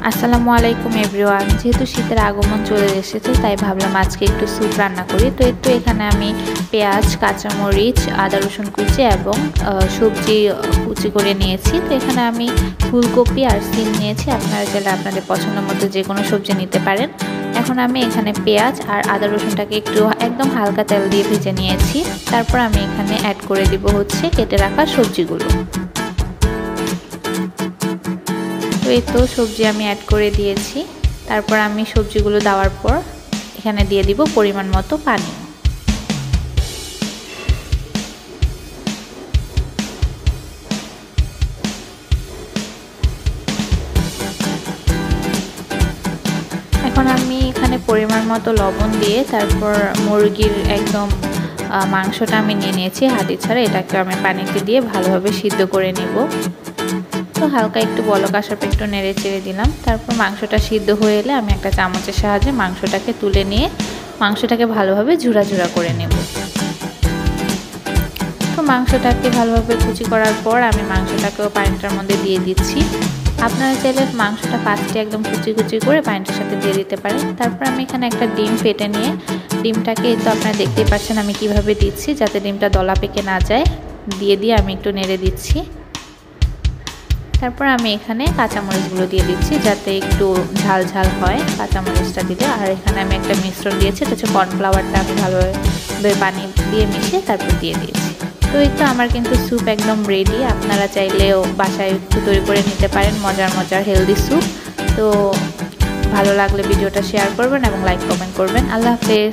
আসসালামু আলাইকুম এভরিওয়ান। যেহেতু শীতের আগমন চলে এসেছে তাই ভাবলাম আজকে একটু স্যুপ রান্না করি। তো একটু এখানে আমি পেঁয়াজ, কাঁচামরিচ, আদা রসুন কুচি এবং সবজি কুচি করে নিয়েছি। তো এখানে আমি ফুলকপি আর সিম নিয়েছি। আপনারা চাইলে আপনাদের পছন্দ মতো যে কোনো সবজি নিতে পারেন। এখন আমি এখানে পেঁয়াজ আর আদা রসুনটাকে একটু একদম হালকা তেল দিয়ে ভেজে নিয়েছি। তারপর আমি এখানে অ্যাড করে দিব হচ্ছে কেটে রাখা সবজিগুলো। তো এই তো সবজি আমি অ্যাড করে দিয়েছি। তারপর আমি সবজিগুলো দেওয়ার পর এখানে দিয়ে দিব পরিমাণ মতো পানি। এখন আমি এখানে পরিমাণ মতো লবণ দিয়ে তারপর মুরগির একদম মাংসটা আমি নিয়ে নিয়েছি হাঁড়ি ছাড়া। এটাকে আমি পানিতে দিয়ে ভালোভাবে সিদ্ধ করে নেব। তো হালকা একটু বলক আসার পর একটু নেড়ে চেড়ে দিলাম। তারপর মাংসটা সিদ্ধ হয়ে এলে আমি একটা চামচের সাহায্যে মাংসটাকে তুলে নিয়ে মাংসটাকে ভালোভাবে ঝুরা ঝুরা করে নেব। তো মাংসটাকে ভালোভাবে কুচি করার পর আমি মাংসটাকেও পানিটার মধ্যে দিয়ে দিচ্ছি। আপনারা চাইলে মাংসটা ফার্স্টে একদম কুচি কুচি করে পানিটার সাথে দিয়ে দিতে পারেন। তারপর আমি এখানে একটা ডিম ফেটে নিয়ে ডিমটাকে তো আপনারা দেখতেই পাচ্ছেন আমি কিভাবে দিচ্ছি যাতে ডিমটা দলা পেকে না যায়। দিয়ে আমি একটু নেড়ে দিচ্ছি। তারপর আমি এখানে কাঁচামরিচগুলো দিয়ে দিচ্ছি যাতে একটু ঝাল ঝাল হয় কাঁচামরিচটা দিলে। আর এখানে আমি একটা মিশ্রণ দিয়েছি, এটা হচ্ছে কর্নফ্লাওয়ারটা আমি ভালোভাবে পানি দিয়ে মিশিয়ে তারপর দিয়ে দিয়েছি। তো এই তো আমার কিন্তু স্যুপ একদম রেডি। আপনারা চাইলেও বাসায় একটু তৈরি করে নিতে পারেন মজার হেলদি স্যুপ। তো ভালো লাগলে ভিডিওটা শেয়ার করবেন এবং লাইক কমেন্ট করবেন। আল্লাহ হাফেজ।